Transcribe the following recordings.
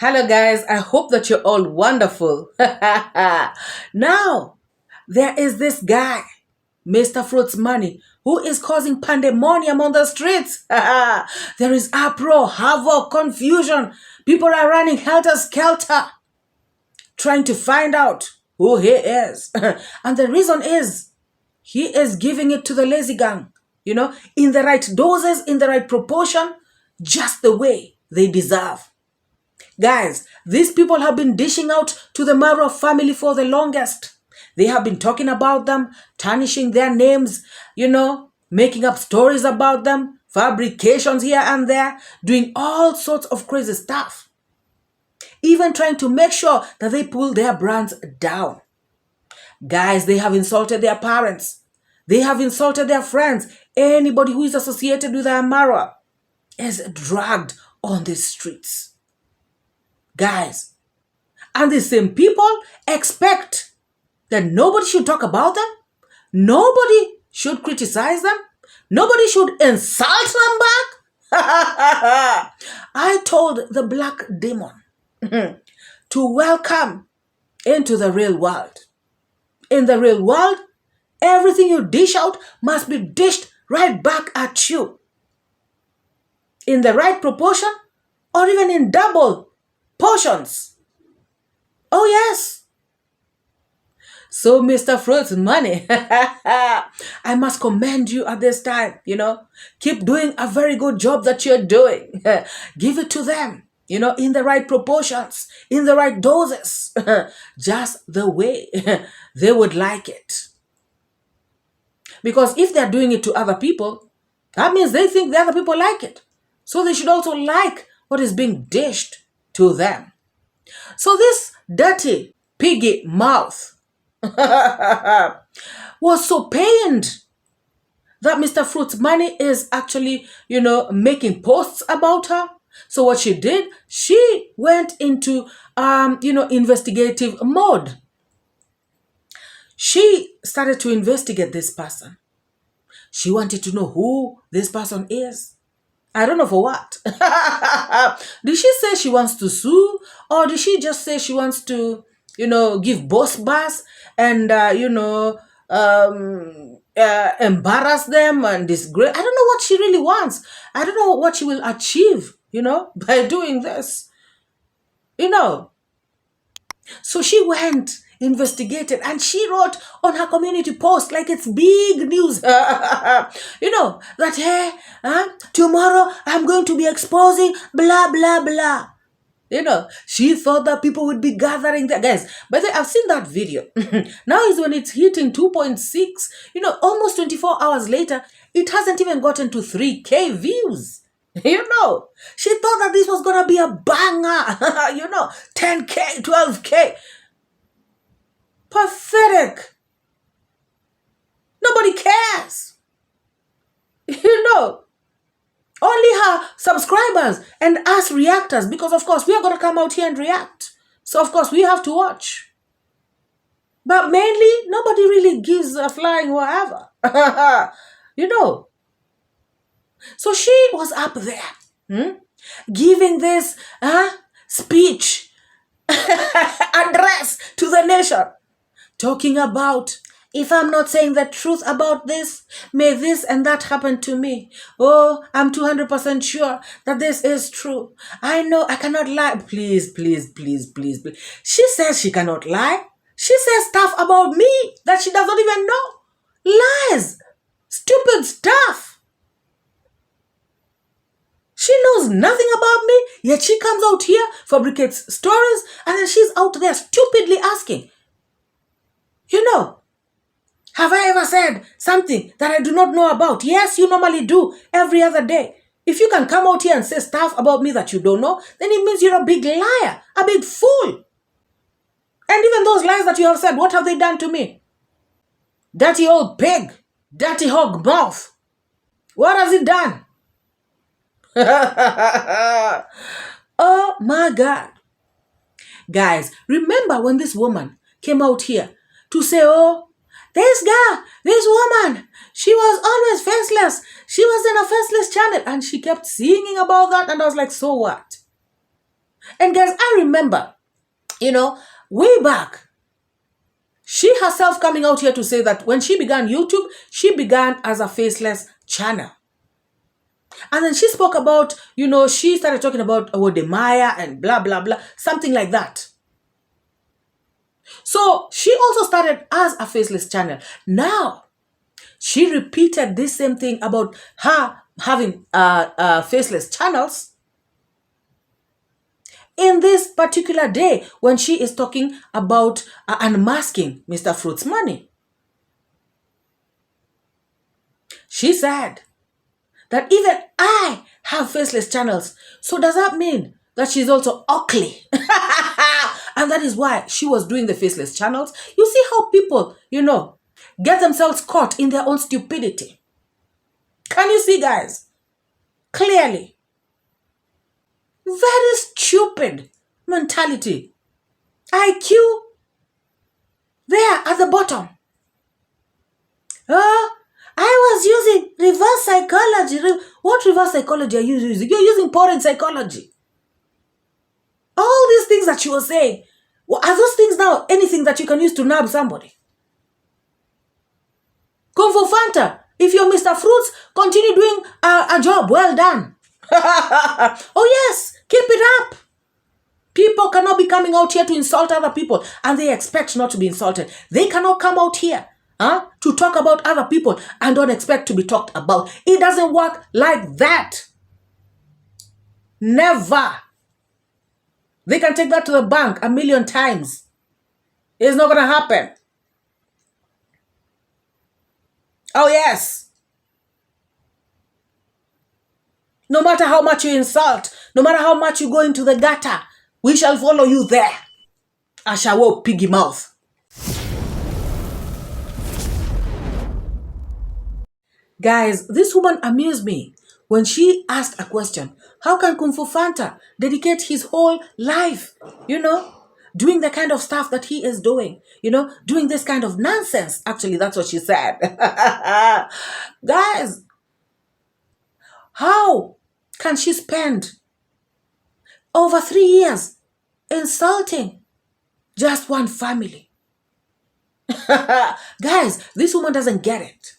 Hello, guys. I hope that you're all wonderful. Now, there is this guy, MrFruitsMoney, who is causing pandemonium on the streets. There is uproar, havoc, confusion. People are running helter-skelter, trying to find out who he is. And the reason is, he is giving it to the lazy gang, in the right doses, in the right proportion, just the way they deserve. Guys, these people have been dishing out to the MORAA family for the longest. They have been talking about them, tarnishing their names, making up stories about them, fabrications here and there, doing all sorts of crazy stuff. Even trying to make sure that they pull their brands down. Guys, they have insulted their parents. They have insulted their friends. Anybody who is associated with iammarwa is dragged on the streets. Guys, and the same people expect that nobody should talk about them, nobody should criticize them, nobody should insult them back. I told the black demon to welcome into the real world. In the real world, everything you dish out must be dished right back at you. In the right proportion, or even in double portions. Oh, yes. So, MrFruitsMoney, I must commend you at this time, Keep doing a very good job that you're doing. Give it to them, in the right proportions, in the right doses, just the way they would like it. Because if they're doing it to other people, that means they think the other people like it. So they should also like what is being dished to them. So this dirty piggy mouth was so pained that MrFruitsMoney is actually, making posts about her. So what she did, she went into, investigative mode. She started to investigate this person. She wanted to know who this person is. I don't know for what. Did she say she wants to sue? Or did she just say she wants to, give boss bass and, embarrass them and disgrace? I don't know what she really wants. I don't know what she will achieve, by doing this. So she went, investigated, and she wrote on her community post like it's big news. That, hey, tomorrow I'm going to be exposing blah, blah, blah. She thought that people would be gathering there. Guys, by the way, I've seen that video. Now is when it's hitting 2.6, almost 24 hours later, it hasn't even gotten to 3K views. She thought that this was going to be a banger. 10K, 12K. Pathetic. Nobody cares. Only her subscribers and us reactors, because of course we are going to come out here and react. So of course we have to watch. But mainly, nobody really gives a flying whatever. So she was up there, giving this speech, address to the nation, talking about, if I'm not saying the truth about this, may this and that happen to me. Oh, I'm 200% sure that this is true. I know I cannot lie. Please, please, please, please, please. She says she cannot lie. She says stuff about me that she does not even know. Lies. Stupid stuff. She knows nothing about me, yet she comes out here, fabricates stories, and then she's out there stupidly asking, have I ever said something that I do not know about? Yes, you normally do every other day. If you can come out here and say stuff about me that you don't know, then it means you're a big liar, a big fool. And even those lies that you have said, what have they done to me? Dirty old pig, dirty hog mouth. What has it done? Oh my God. Guys, remember when this woman came out here to say, oh, this girl, this woman, she was always faceless. She was in a faceless channel. And she kept singing about that. And I was like, so what? And guys, I remember, way back, she herself coming out here to say that when she began YouTube, she began as a faceless channel. And then she spoke about, she started talking about Maya and blah, blah, blah, something like that. So she also started as a faceless channel. Now, she repeated this same thing about her having faceless channels in this particular day when she is talking about unmasking MrFruitsMoney. She said that even I have faceless channels. So does that mean that she's also ugly? And that is why she was doing the faceless channels. You see how people, get themselves caught in their own stupidity. Can you see, guys? Clearly. Very stupid mentality. IQ there at the bottom. I was using reverse psychology. What reverse psychology are you using? You're using porn psychology. All these things that you were saying, are those things now anything that you can use to nab somebody? Kung Fu Fanta, if you're Mr. Fruits, continue doing a job. Well done. Oh yes, keep it up. People cannot be coming out here to insult other people and they expect not to be insulted. They cannot come out here to talk about other people and don't expect to be talked about. It doesn't work like that. Never. They can take that to the bank 1,000,000 times. It's not going to happen. Oh yes. No matter how much you insult, no matter how much you go into the gutter, we shall follow you there. I shall walk piggy mouth. Guys, this woman amused me when she asked a question. How can Kung Fu Fanta dedicate his whole life, doing the kind of stuff that he is doing, doing this kind of nonsense? Actually, that's what she said. Guys, how can she spend over 3 years insulting just one family? Guys, this woman doesn't get it.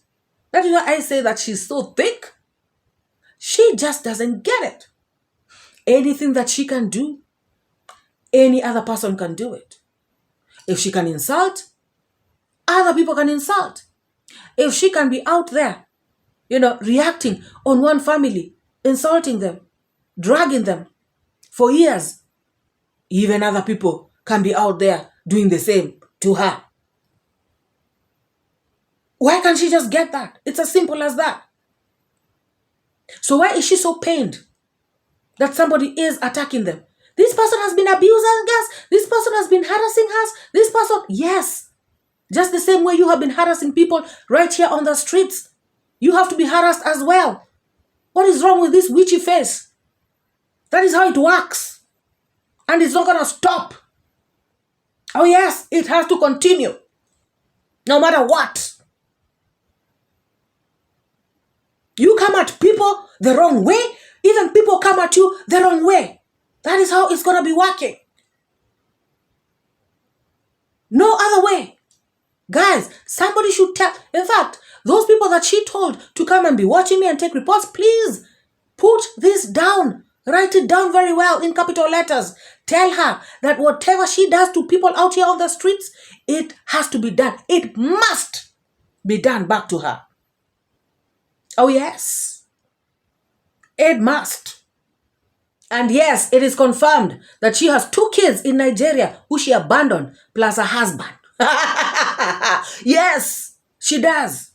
That is why I say that she's so thick. She just doesn't get it. Anything that she can do, any other person can do it. If she can insult, other people can insult. If she can be out there, reacting on one family, insulting them, dragging them for years, even other people can be out there doing the same to her. Why can't she just get that? It's as simple as that. So why is she so pained that somebody is attacking them? This person has been abusing us. This person has been harassing us. This person, yes. Just the same way you have been harassing people right here on the streets. You have to be harassed as well. What is wrong with this witchy face? That is how it works. And it's not going to stop. Oh yes, it has to continue. No matter what. You come at people the wrong way, even people come at you the wrong way. That is how it's going to be working. No other way. Guys, somebody should tell. In fact, those people that she told to come and be watching me and take reports, please put this down. Write it down very well in capital letters. Tell her that whatever she does to people out here on the streets, it has to be done. It must be done back to her. Oh yes, it must. And yes, it is confirmed that she has 2 kids in Nigeria who she abandoned, plus a husband. Yes, she does.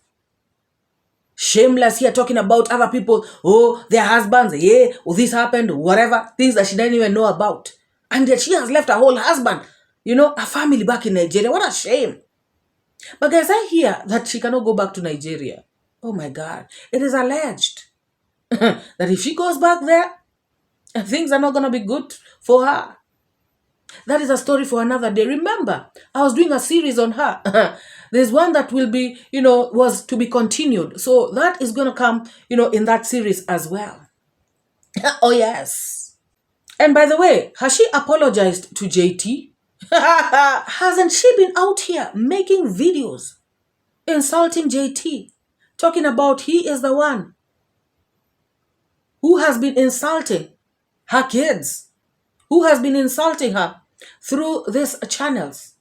Shameless here talking about other people. Oh, their husbands, yeah, oh, this happened, whatever. Things that she didn't even know about. And yet she has left her whole husband, a family back in Nigeria. What a shame. But guys, I hear that she cannot go back to Nigeria. Oh my God. It is alleged that if she goes back there, things are not going to be good for her. That is a story for another day. Remember, I was doing a series on her. There's one that will be, was to be continued. So that is going to come, in that series as well. Oh yes. And by the way, has she apologized to JT? Hasn't she been out here making videos insulting JT, talking about he is the one who has been insulting her kids, who has been insulting her through these channels?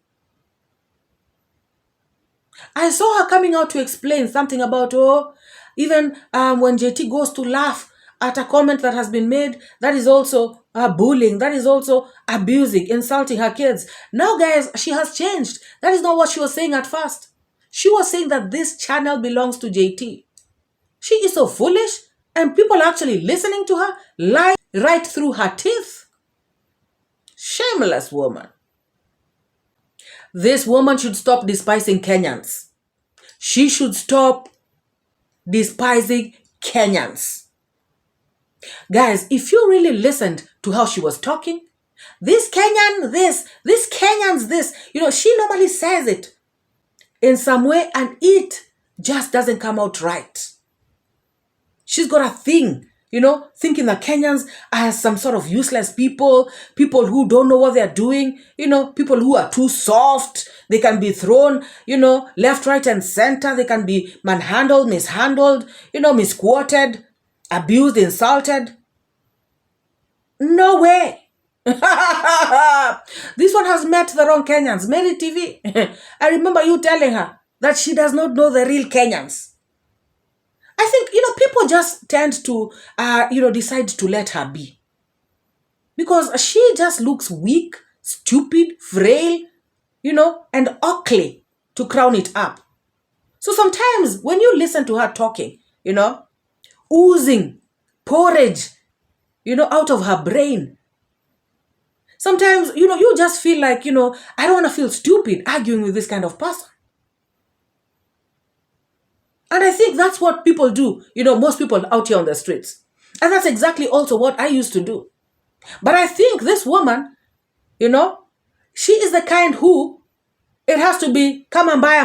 I saw her coming out to explain something about, even when JT goes to laugh at a comment that has been made, that is also bullying, that is also abusing, insulting her kids. Now, guys, she has changed. That is not what she was saying at first. She was saying that this channel belongs to JT. She is so foolish, and people are actually listening to her, lie right through her teeth. Shameless woman. This woman should stop despising Kenyans. She should stop despising Kenyans. Guys, if you really listened to how she was talking, this Kenyan this Kenyans this, she normally says it in some way and it just doesn't come out right. She's got a thing, thinking that Kenyans are some sort of useless people who don't know what they're doing, people who are too soft. They can be thrown, left, right, and center. They can be manhandled, mishandled, misquoted, abused, insulted. No way. This one has met the wrong Kenyans. Mary TV, I remember you telling her that she does not know the real Kenyans. I think, people just tend to, decide to let her be. Because she just looks weak, stupid, frail, and ugly to crown it up. So sometimes when you listen to her talking, oozing porridge, out of her brain, sometimes, you just feel like, I don't want to feel stupid arguing with this kind of person. And I think that's what people do, most people out here on the streets. And that's exactly also what I used to do. But I think this woman, she is the kind who, it has to be, come and buy.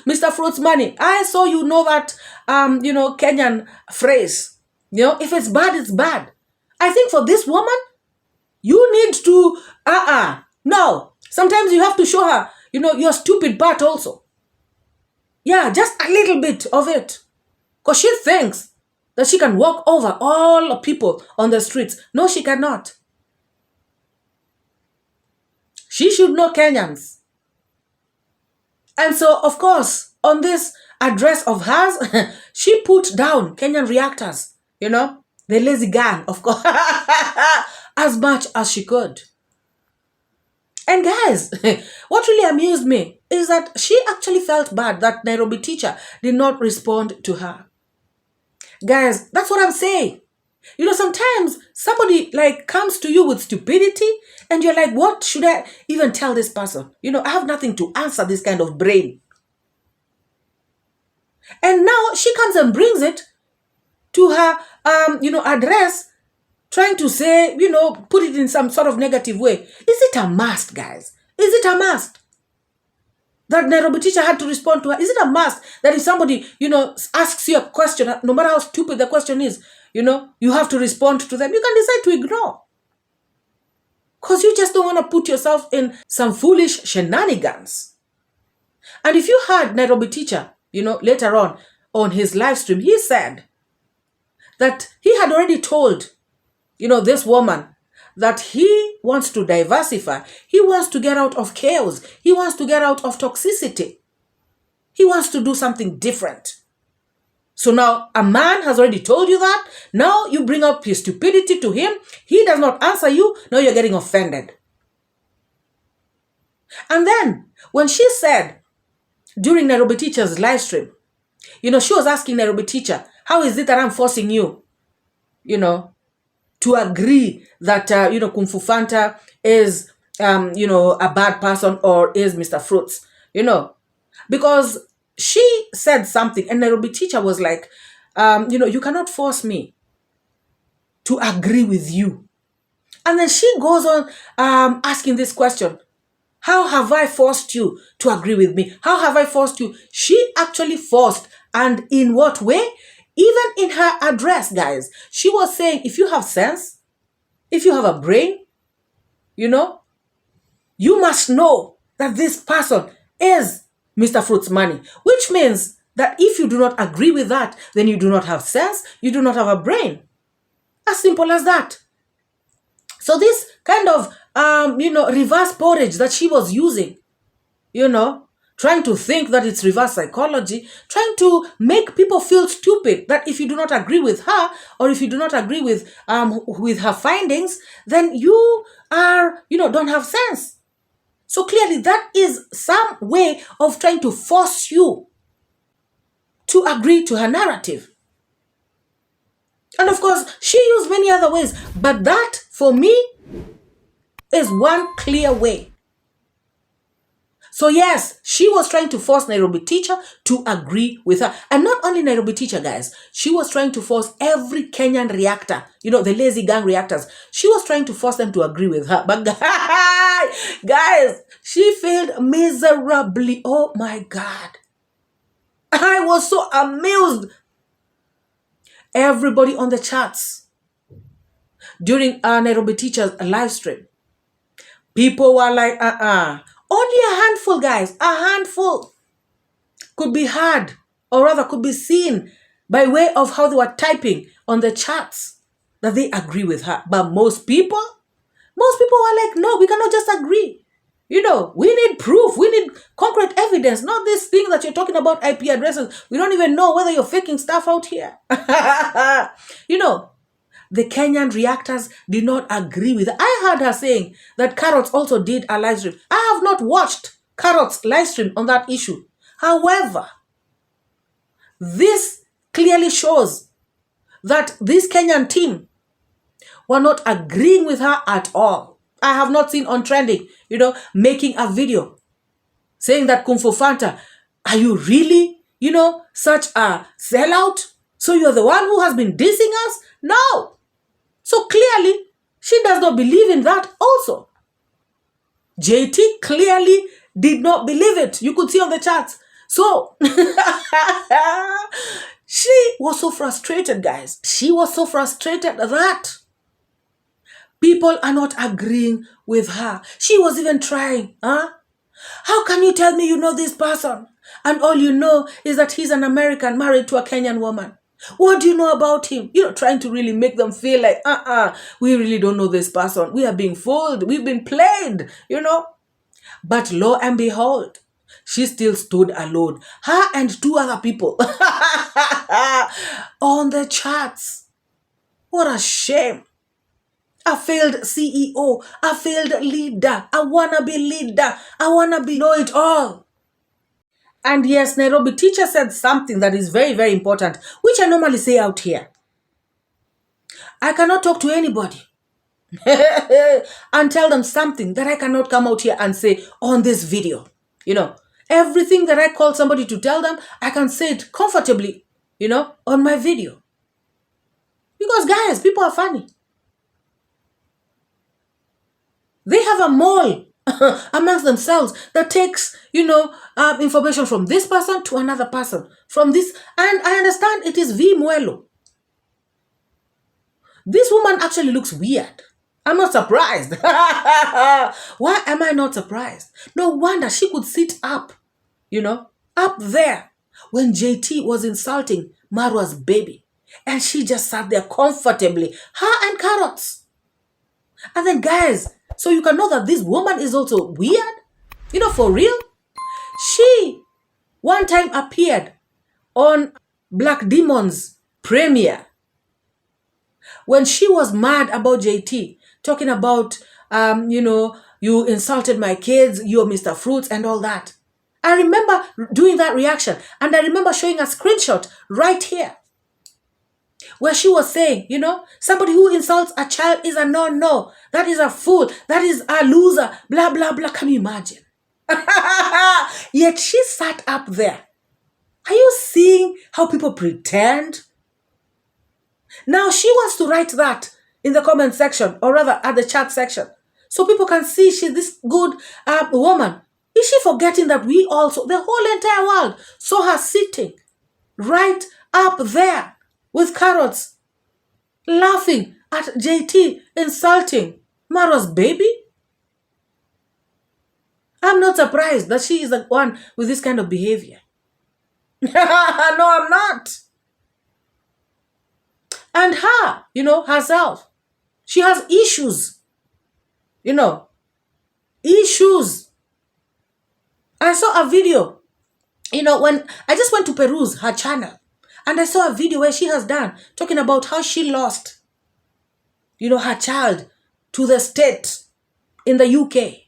MrFruitsMoney. I saw that, Kenyan phrase. If it's bad, it's bad. I think for this woman, you need to, no. Sometimes you have to show her, your stupid part also. Yeah, just a little bit of it. Because she thinks that she can walk over all the people on the streets. No, she cannot. She should know Kenyans. And so, of course, on this address of hers, she put down Kenyan reactors, the lazy gang, of course, as much as she could. And guys, what really amused me is that she actually felt bad that Nairobi teacher did not respond to her. Guys, that's what I'm saying. Sometimes somebody comes to you with stupidity and you're like, what should I even tell this person? I have nothing to answer this kind of brain. And now she comes and brings it to her, address, trying to say, put it in some sort of negative way. Is it a must, guys? Is it a must that Nairobi teacher had to respond to her? Is it a must that if somebody, asks you a question, no matter how stupid the question is, you have to respond to them? You can decide to ignore. Because you just don't want to put yourself in some foolish shenanigans. And if you heard Nairobi teacher, later on his live stream, he said that he had already told this woman that he wants to diversify. He wants to get out of chaos. He wants to get out of toxicity. He wants to do something different. So now a man has already told you that. Now you bring up his stupidity to him. He does not answer you. Now you're getting offended. And then when she said during Nairobi teacher's live stream, she was asking Nairobi teacher, how is it that I'm forcing you, to agree that, Kung Fu Fanta is, a bad person or is Mr. Fruits, because she said something and Nairobi teacher was like, you cannot force me to agree with you. And then she goes on asking this question, how have I forced you to agree with me? How have I forced you? She actually forced, and in what way? Even in her address, guys, she was saying, if you have sense, if you have a brain, you must know that this person is MrFruitsMoney, which means that if you do not agree with that, then you do not have sense, you do not have a brain. As simple as that. So this kind of, reverse porridge that she was using, trying to think that it's reverse psychology, trying to make people feel stupid, that if you do not agree with her, or if you do not agree with her findings, then you are, don't have sense. So clearly that is some way of trying to force you to agree to her narrative. And of course, she used many other ways, but that, for me, is one clear way. So yes, she was trying to force Nairobi Teacher to agree with her. And not only Nairobi Teacher, guys. She was trying to force every Kenyan reactor, the lazy gang reactors. She was trying to force them to agree with her. But guys, she failed miserably. Oh my God. I was so amused. Everybody on the charts during Nairobi Teacher's live stream, people were like, only a handful, guys, a handful could be heard, or rather could be seen by way of how they were typing on the charts that they agree with her. But most people were like, no, we cannot just agree. We need proof. We need concrete evidence, not this thing that you're talking about, IP addresses. We don't even know whether you're faking stuff out here. The Kenyan reactors did not agree with her. I heard her saying that Carrots also did a live stream. I have not watched Carrots' live stream on that issue. However, this clearly shows that this Kenyan team were not agreeing with her at all. I have not seen on trending, making a video saying that Kung Fu Fanta, are you really, such a sellout? So you're the one who has been dissing us? No. So clearly, she does not believe in that also. JT clearly did not believe it. You could see on the charts. So, she was so frustrated, guys. She was so frustrated that people are not agreeing with her. She was even trying. How can you tell me you know this person? And all you know is that he's an American married to a Kenyan woman. What do you know about him? Trying to really make them feel like, we really don't know this person. We are being fooled. We've been played, But lo and behold, she still stood alone. Her and two other people on the charts. What a shame. A failed CEO, a failed leader, a wannabe leader, a wannabe know-it-all. And yes, Nairobi Teacher said something that is very, very important, which I normally say out here. I cannot talk to anybody and tell them something that I cannot come out here and say on this video. Everything that I call somebody to tell them, I can say it comfortably, on my video. Because guys, people are funny. They have a mole amongst themselves that takes, information from this person to another person. From this, and I understand it is 𝐕𝐈𝐃𝐿. This woman actually looks weird. I'm not surprised. Why am I not surprised? No wonder she could sit up, up there when JT was insulting Marwa's baby. And she just sat there comfortably, her and Carrots. And then guys, so you can know that this woman is also weird. For real. She one time appeared on Black Demon's premiere when she was mad about JT, talking about, you insulted my kids, you're Mr. Fruits and all that. I remember doing that reaction, and I remember showing a screenshot right here where she was saying, somebody who insults a child is a no. That is a fool. That is a loser. Blah, blah, blah. Can you imagine? Yet she sat up there. Are you seeing how people pretend? Now she wants to write that in the comment section, or rather at the chat section, so people can see she's this good woman. Is she forgetting that we also, the whole entire world, saw her sitting right up there with Carrots laughing at JT insulting Marwa's baby? I'm not surprised that she is the one with this kind of behavior. No, I'm not. And her, herself, she has issues. Issues. I saw a video, when I just went to peruse her channel, and I saw a video where she has done talking about how she lost, her child to the state in the UK.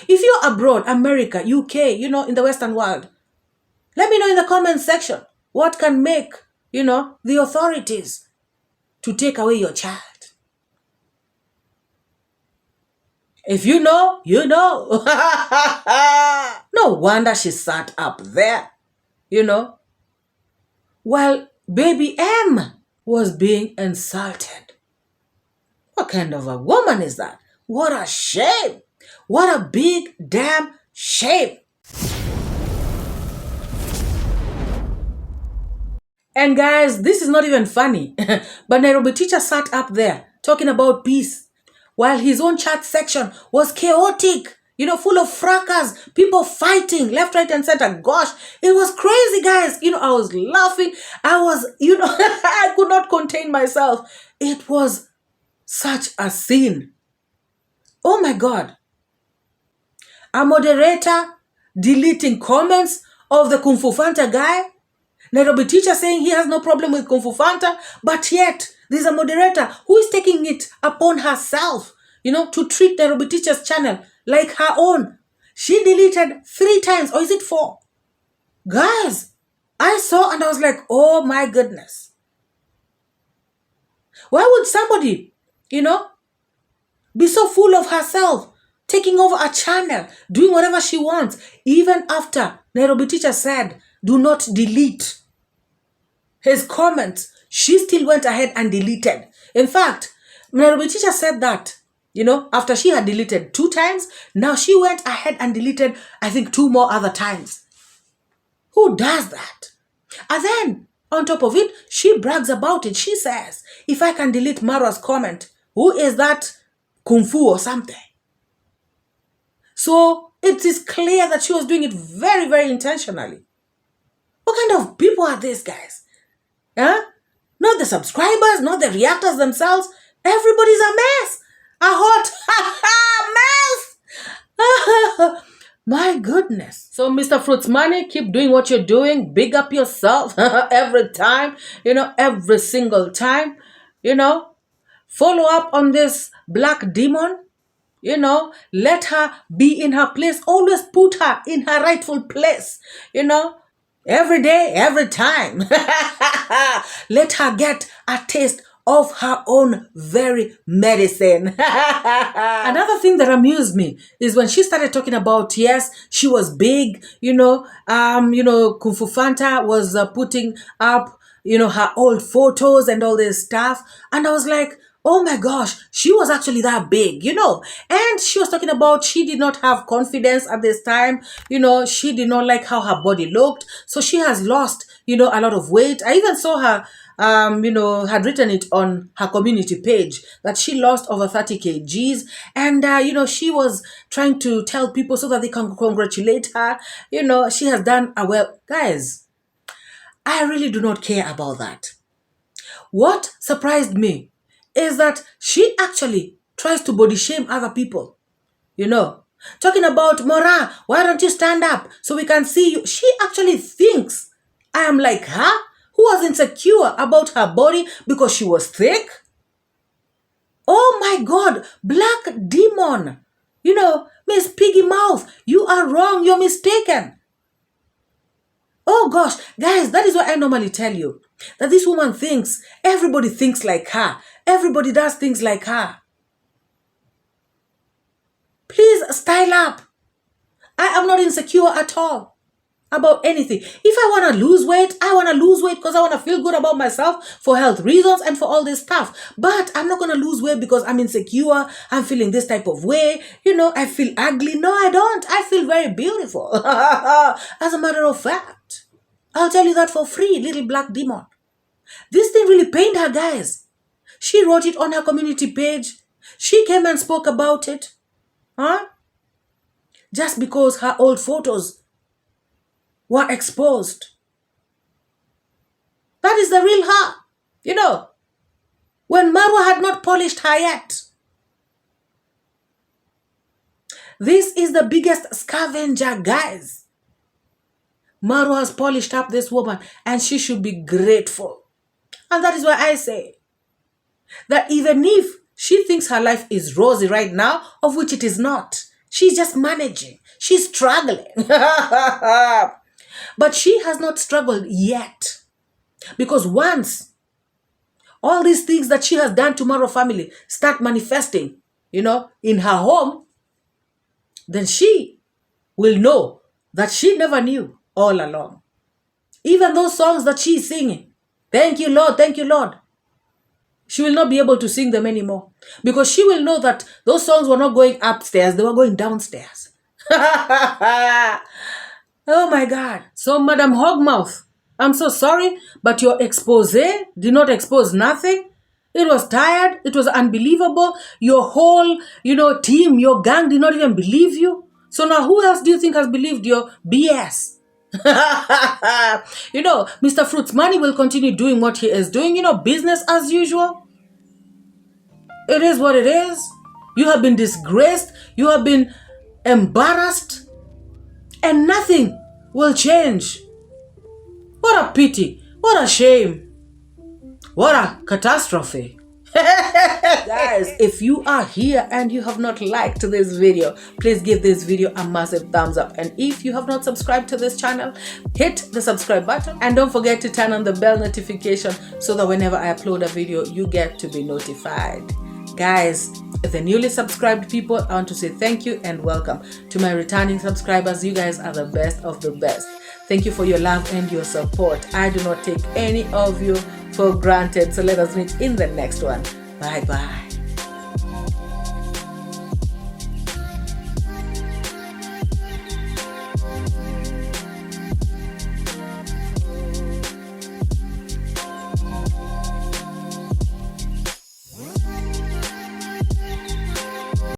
If you're abroad, America, UK, in the Western world, let me know in the comment section what can make, the authorities to take away your child. If you know, you know. No wonder she sat up there, while baby M was being insulted. What kind of a woman is that? What a shame. What a big damn shame. And guys, this is not even funny, but Nairobi teacher sat up there talking about peace while his own chat section was chaotic, full of fracas, people fighting left, right, and center. Gosh, it was crazy, guys. I was laughing. I was, I could not contain myself. It was such a scene. Oh my God. A moderator deleting comments of the Kung Fu Fanta guy. Nairobi teacher saying he has no problem with Kung Fu Fanta, but yet there's a moderator who is taking it upon herself, to treat Nairobi teacher's channel like her own. She deleted 3 times, or is it 4? Guys, I saw and I was like, oh my goodness. Why would somebody, be so full of herself, taking over a channel, doing whatever she wants, even after Nairobi teacher said, do not delete his comments? She still went ahead and deleted. In fact, Nairobi teacher said that, after she had deleted 2 times, now she went ahead and deleted, I think, 2 more other times. Who does that? And then, on top of it, she brags about it. She says, if I can delete Marwa's comment, who is that Kung Fu or something? So, it is clear that she was doing it very, very intentionally. What kind of people are these guys? Huh? Not the subscribers, not the reactors themselves. Everybody's a mess. A hot mess. My goodness. So, MrFruitsMoney, keep doing what you're doing. Big up yourself every time, every single time, Follow up on this black demon. Let her be in her place. Always put her in her rightful place, Every day, every time. Let her get a taste of her own very medicine. Another thing that amused me is when she started talking about, yes, she was big, Kung Fu Fanta was putting up, her old photos and all this stuff. And I was like, oh my gosh, she was actually that big, And she was talking about she did not have confidence at this time. She did not like how her body looked. So she has lost, a lot of weight. I even saw her, had written it on her community page that she lost over 30 kgs. And, she was trying to tell people so that they can congratulate her. She has done a well. Guys, I really do not care about that. What surprised me is that she actually tries to body shame other people. Talking about, MORAA, why don't you stand up so we can see you? She actually thinks I am like her, who was insecure about her body because she was thick. Oh my God, black demon. Miss Piggy Mouth, you are wrong, you're mistaken. Oh gosh, guys, that is what I normally tell you. That this woman thinks everybody thinks like her. Everybody does things like her. Please style up. I am not insecure at all about anything. If I want to lose weight, I want to lose weight because I want to feel good about myself for health reasons and for all this stuff. But I'm not going to lose weight because I'm insecure. I'm feeling this type of way. I feel ugly. No, I don't. I feel very beautiful. As a matter of fact, I'll tell you that for free, little black demon. This thing really pained her, guys. She wrote it on her community page. She came and spoke about it. Huh? Just because her old photos were exposed. That is the real her. You know, when Marwa had not polished her yet. This is the biggest scavenger, guys. Marwa has polished up this woman and she should be grateful. And that is why I say that even if she thinks her life is rosy right now, of which it is not, she's just managing. She's struggling. But she has not struggled yet. Because once all these things that she has done to Marwa family start manifesting, you know, in her home, then she will know that she never knew all along. Even those songs that she is singing, thank you, Lord, thank you, Lord, she will not be able to sing them anymore. Because she will know that those songs were not going upstairs, they were going downstairs. Oh my God. So, Madam Hogmouth, I'm so sorry, but your expose did not expose nothing. It was tired. It was unbelievable. Your whole, team, your gang did not even believe you. So now who else do you think has believed your BS? MrFruitsMoney will continue doing what he is doing, business as usual. It is what it is. You have been disgraced. You have been embarrassed. And nothing will change. What a pity. What a shame. What a catastrophe. Guys, if you are here and you have not liked this video, please give this video a massive thumbs up. And if you have not subscribed to this channel, hit the subscribe button. And don't forget to turn on the bell notification so that whenever I upload a video, you get to be notified. Guys, the newly subscribed people, I want to say thank you and welcome. To my returning subscribers, you guys are the best of the best. Thank you for your love and your support. I do not take any of you for granted. So let us meet in the next one. Bye-bye.